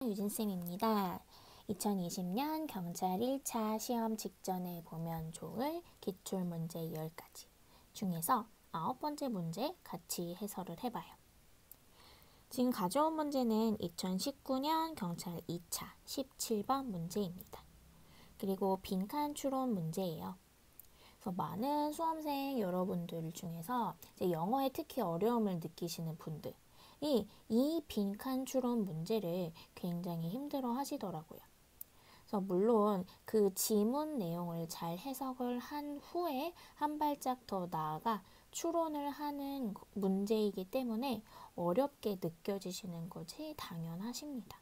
유진쌤입니다. 2020년 경찰 1차 시험 직전에 보면 좋을 기출문제 10가지 중에서 9번째 문제 같이 해설을 해봐요. 지금 가져온 문제는 2019년 경찰 2차 17번 문제입니다. 그리고 빈칸 추론 문제예요. 그래서 많은 수험생 여러분들 중에서 이제 영어에 특히 어려움을 느끼시는 분들 이 빈칸 추론 문제를 굉장히 힘들어 하시더라고요. 그래서 물론 그 지문 내용을 잘 해석을 한 후에 한 발짝 더 나아가 추론을 하는 문제이기 때문에 어렵게 느껴지시는 것이 당연하십니다.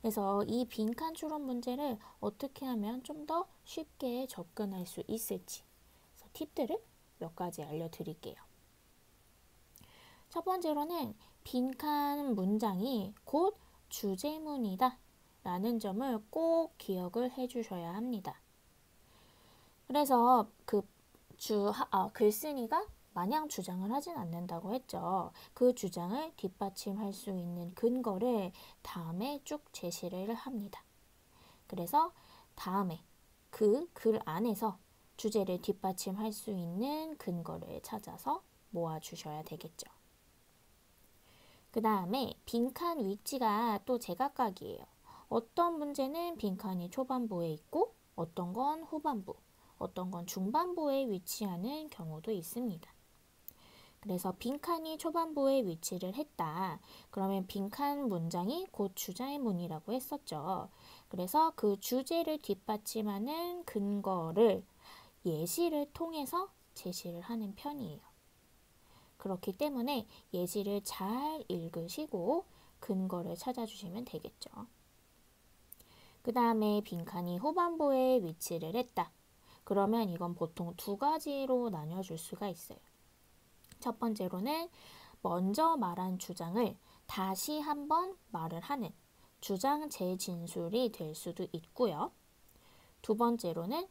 그래서 이 빈칸 추론 문제를 어떻게 하면 좀 더 쉽게 접근할 수 있을지 그래서 팁들을 몇 가지 알려드릴게요. 첫 번째로는 빈칸 문장이 곧 주제문이다 라는 점을 꼭 기억을 해 주셔야 합니다. 그래서 글쓴이가 마냥 주장을 하진 않는다고 했죠. 그 주장을 뒷받침할 수 있는 근거를 다음에 쭉 제시를 합니다. 그래서 다음에 그 글 안에서 주제를 뒷받침할 수 있는 근거를 찾아서 모아주셔야 되겠죠. 그 다음에 빈칸 위치가 또 제각각이에요. 어떤 문제는 빈칸이 초반부에 있고 어떤 건 후반부, 어떤 건 중반부에 위치하는 경우도 있습니다. 그래서 빈칸이 초반부에 위치를 했다. 그러면 빈칸 문장이 곧 주제문이라고 했었죠. 그래서 그 주제를 뒷받침하는 근거를 예시를 통해서 제시를 하는 편이에요. 그렇기 때문에 예시를 잘 읽으시고 근거를 찾아주시면 되겠죠. 그 다음에 빈칸이 후반부에 위치를 했다. 그러면 이건 보통 두 가지로 나뉘어줄 수가 있어요. 첫 번째로는 먼저 말한 주장을 다시 한번 말을 하는 주장 재진술이 될 수도 있고요. 두 번째로는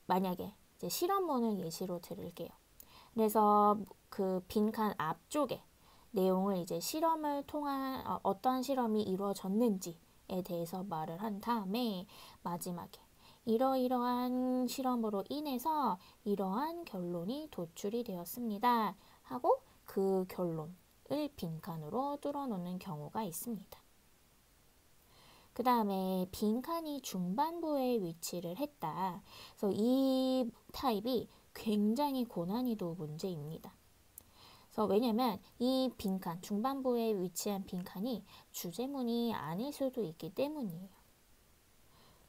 만약에 실험문을 예시로 들을게요. 그래서 그 빈칸 앞쪽에 내용을 실험을 통한 어떠한 실험이 이루어졌는지에 대해서 말을 한 다음에 마지막에 이러이러한 실험으로 인해서 이러한 결론이 도출이 되었습니다 하고 그 결론을 빈칸으로 뚫어놓는 경우가 있습니다. 그 다음에 빈칸이 중반부에 위치를 했다. 그래서 이 타입이 굉장히 고난이도 문제입니다. 그래서 왜냐면 이 빈칸, 중반부에 위치한 빈칸이 주제문이 아닐 수도 있기 때문이에요.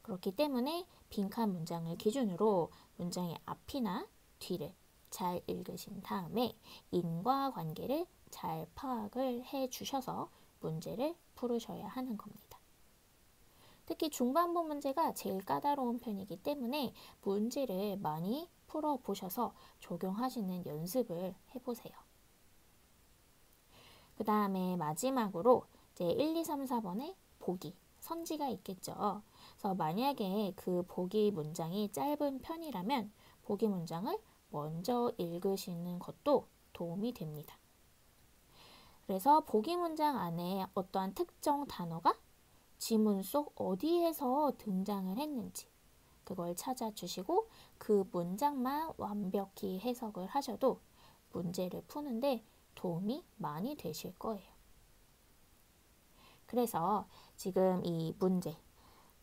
그렇기 때문에 빈칸 문장을 기준으로 문장의 앞이나 뒤를 잘 읽으신 다음에 인과관계를 잘 파악을 해 주셔서 문제를 풀으셔야 하는 겁니다. 특히 중반부 문제가 제일 까다로운 편이기 때문에 문제를 많이 풀어보셔서 적용하시는 연습을 해보세요. 그 다음에 마지막으로 1, 2, 3, 4번에 보기, 선지가 있겠죠. 그래서 만약에 그 보기 문장이 짧은 편이라면 보기 문장을 먼저 읽으시는 것도 도움이 됩니다. 그래서 보기 문장 안에 어떠한 특정 단어가 지문 속 어디에서 등장을 했는지 그걸 찾아주시고 그 문장만 완벽히 해석을 하셔도 문제를 푸는데 도움이 많이 되실 거예요. 그래서 지금 이 문제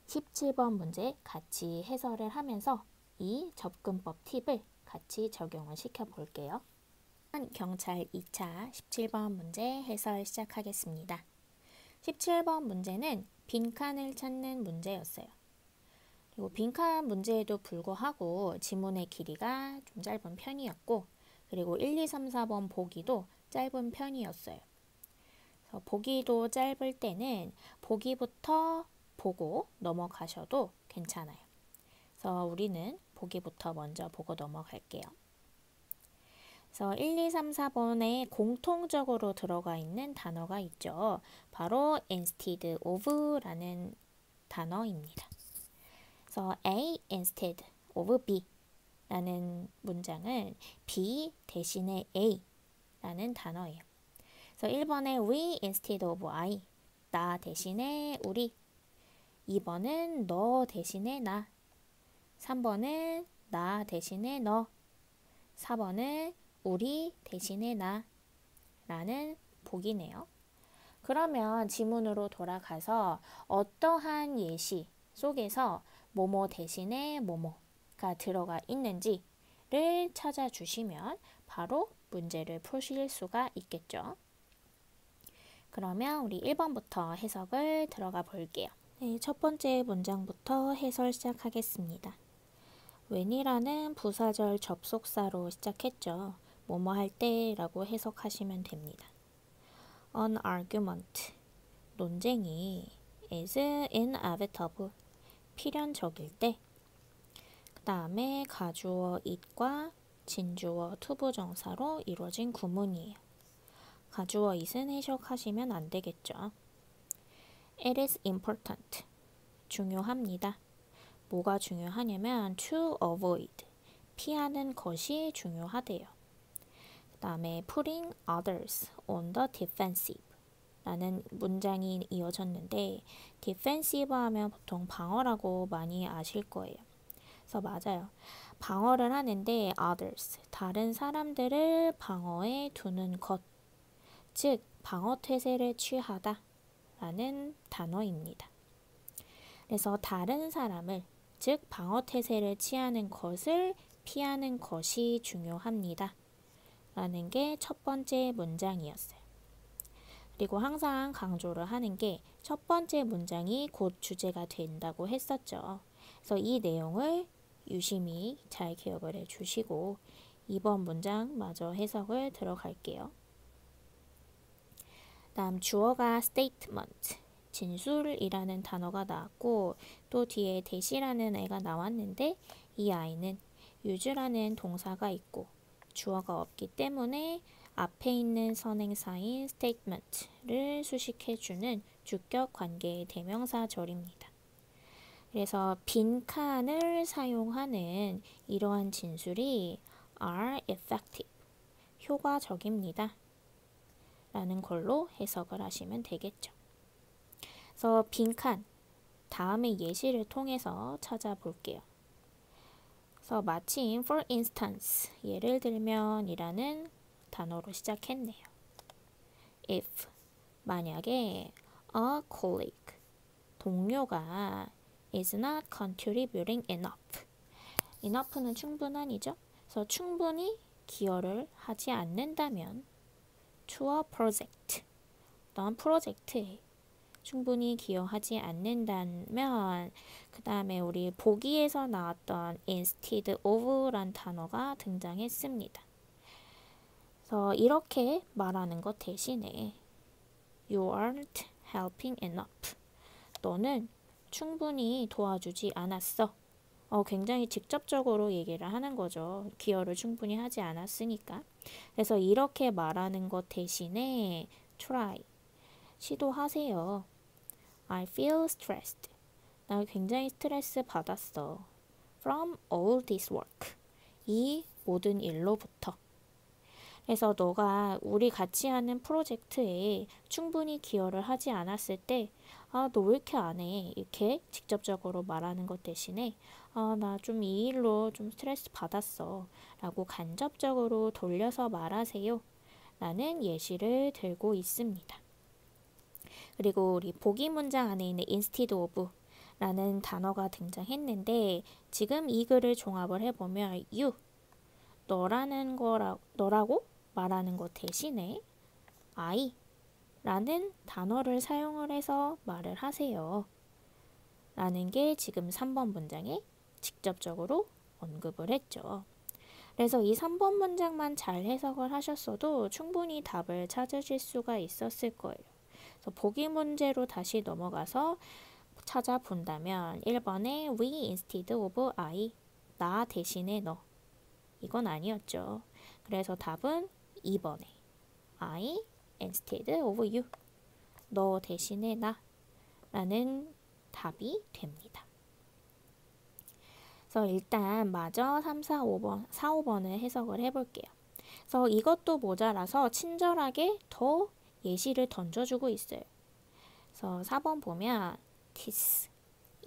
17번 문제 같이 해설을 하면서 이 접근법 팁을 같이 적용을 시켜 볼게요. 경찰 2차 17번 문제 해설 시작하겠습니다. 17번 문제는 빈칸을 찾는 문제였어요. 그리고 빈칸 문제에도 불구하고 지문의 길이가 좀 짧은 편이었고 그리고 1, 2, 3, 4번 보기도 짧은 편이었어요. 그래서 보기도 짧을 때는 보기부터 보고 넘어가셔도 괜찮아요. 그래서 우리는 보기부터 먼저 보고 넘어갈게요. 그래서 1, 2, 3, 4번에 공통적으로 들어가 있는 단어가 있죠. 바로 instead of 라는 단어입니다. 그래서 A instead of B 라는 문장은 B 대신에 A 라는 단어예요. 그래서 1번에 we instead of I 나 대신에 우리. 2번은 너 대신에 나. 3번은 나 대신에 너. 4번은 우리 대신에 나. 라는 복이네요. 그러면 지문으로 돌아가서 어떠한 예시 속에서 뭐뭐 대신에 뭐뭐가 들어가 있는지를 찾아주시면 바로 문제를 푸실 수가 있겠죠. 그러면 우리 1번부터 해석을 들어가 볼게요. 네, 첫 번째 문장부터 해설 시작하겠습니다. when이라는 부사절 접속사로 시작했죠. 뭐뭐 할 때라고 해석하시면 됩니다. An argument, 논쟁이 is inevitable, 필연적일 때. 그 다음에 가주어 it과 진주어 투부정사로 이루어진 구문이에요. 가주어 it은 해석하시면 안 되겠죠. It is important, 중요합니다. 뭐가 중요하냐면 to avoid, 피하는 것이 중요하대요. 그 다음에 putting others on the defensive 라는 문장이 이어졌는데 defensive 하면 보통 방어라고 많이 아실 거예요. 그래서 맞아요. 방어를 하는데 others, 다른 사람들을 방어해 두는 것, 즉 방어태세를 취하다 라는 단어입니다. 그래서 다른 사람을, 즉 방어태세를 취하는 것을 피하는 것이 중요합니다 라는 게 첫 번째 문장이었어요. 그리고 항상 강조를 하는 게 첫 번째 문장이 곧 주제가 된다고 했었죠. 그래서 이 내용을 유심히 잘 기억을 해주시고 2번 문장 마저 해석을 들어갈게요. 다음 주어가 statement, 진술이라는 단어가 나왔고 또 뒤에 대시라는 애가 나왔는데 이 아이는 use라는 동사가 있고 주어가 없기 때문에 앞에 있는 선행사인 statement를 수식해주는 주격 관계의 대명사절입니다. 그래서 빈칸을 사용하는 이러한 진술이 are effective, 효과적입니다 라는 걸로 해석을 하시면 되겠죠. 그래서 빈칸, 다음의 예시를 통해서 찾아볼게요. 그래서 마침 for instance, 예를 들면 이라는 단어로 시작했네요. If, 만약에 a colleague, 동료가 is not contributing enough, enough는 충분한이죠. 그래서 충분히 기여를 하지 않는다면 to a project, 어떤 프로젝트에 충분히 기여하지 않는다면 그 다음에 우리 보기에서 나왔던 instead of 란 단어가 등장했습니다. 그래서 이렇게 말하는 것 대신에 you aren't helping enough, 너는 충분히 도와주지 않았어. 굉장히 직접적으로 얘기를 하는 거죠. 기여를 충분히 하지 않았으니까. 그래서 이렇게 말하는 것 대신에 try, 시도하세요. I feel stressed, 나 굉장히 스트레스 받았어. From all this work, 이 모든 일로부터. 그래서 너가 우리 같이 하는 프로젝트에 충분히 기여를 하지 않았을 때 너 왜 이렇게 안 해? 이렇게 직접적으로 말하는 것 대신에 나 좀 이 일로 좀 스트레스 받았어 라고 간접적으로 돌려서 말하세요 라는 예시를 들고 있습니다. 그리고 우리 보기 문장 안에 있는 instead of 라는 단어가 등장했는데 지금 이 글을 종합을 해보면 you, 너라고 말하는 것 대신에 I 라는 단어를 사용을 해서 말을 하세요 라는 게 지금 3번 문장에 직접적으로 언급을 했죠. 그래서 이 3번 문장만 잘 해석을 하셨어도 충분히 답을 찾으실 수가 있었을 거예요. 그래서 보기 문제로 다시 넘어가서 찾아본다면 1번에 we instead of I, 나 대신에 너, 이건 아니었죠. 그래서 답은 2번에 I instead of you, 너 대신에 나 라는 답이 됩니다. 그래서 일단 마저 3, 4, 5번, 4, 5번을 해석을 해볼게요. 그래서 이것도 모자라서 친절하게 더 예시를 던져주고 있어요. 그래서 4번 보면 kiss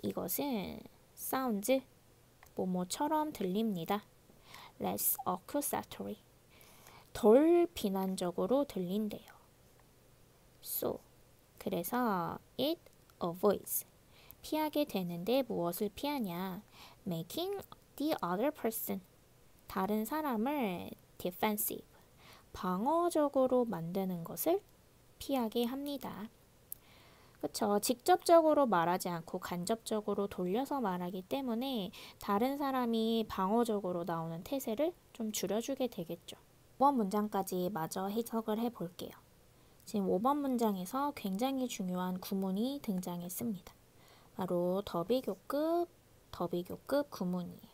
이것은 sounds 뭐뭐처럼 들립니다. less accusatory 덜 비난적으로 들린대요. So 그래서 it avoids 피하게 되는데 무엇을 피하냐? making the other person 다른 사람을 defensive 방어적으로 만드는 것을 피하게 합니다. 그쵸? 직접적으로 말하지 않고 간접적으로 돌려서 말하기 때문에 다른 사람이 방어적으로 나오는 태세를 좀 줄여주게 되겠죠. 5번 문장까지 마저 해석을 해볼게요. 지금 5번 문장에서 굉장히 중요한 구문이 등장했습니다. 바로 더비교급 구문이에요.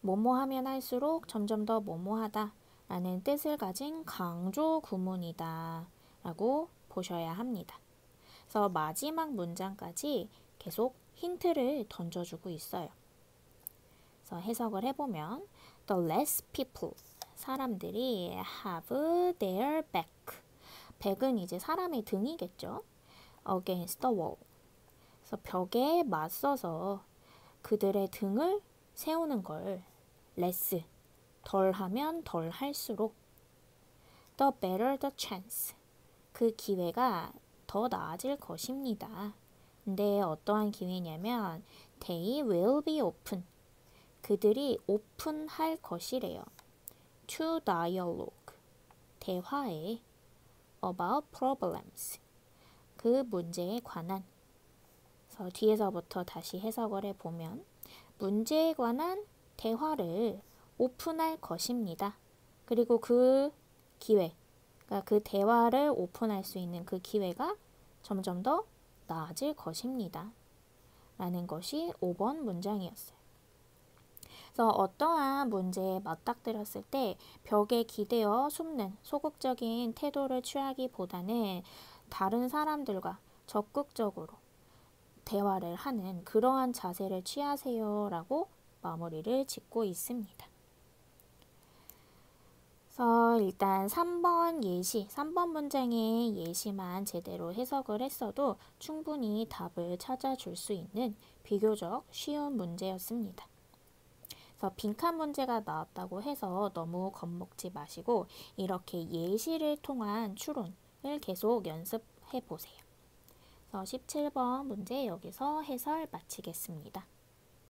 뭐뭐 하면 할수록 점점 더 뭐뭐하다 라는 뜻을 가진 강조 구문이다 라고 보셔야 합니다. 그래서 마지막 문장까지 계속 힌트를 던져주고 있어요. 그래서 해석을 해보면 The less people 사람들이 have their back back은 이제 사람의 등이겠죠. against the wall 그래서 벽에 맞서서 그들의 등을 세우는 걸 less 덜 하면 덜 할수록 the better the chance 그 기회가 더 나아질 것입니다. 근데 어떠한 기회냐면 they will be open 그들이 오픈할 것이래요. to dialogue 대화에 about problems 그 문제에 관한 그래서 뒤에서부터 다시 해석을 해보면 문제에 관한 대화를 오픈할 것입니다. 그리고 그 기회 그러니까 그 대화를 오픈할 수 있는 그 기회가 점점 더 나아질 것입니다. 라는 것이 5번 문장이었어요. 그래서 어떠한 문제에 맞닥뜨렸을 때 벽에 기대어 숨는 소극적인 태도를 취하기보다는 다른 사람들과 적극적으로 대화를 하는 그러한 자세를 취하세요 라고 마무리를 짓고 있습니다. 그래서 일단 3번 문장의 예시만 제대로 해석을 했어도 충분히 답을 찾아줄 수 있는 비교적 쉬운 문제였습니다. 그래서 빈칸 문제가 나왔다고 해서 너무 겁먹지 마시고 이렇게 예시를 통한 추론을 계속 연습해 보세요. 그래서 17번 문제 여기서 해설 마치겠습니다.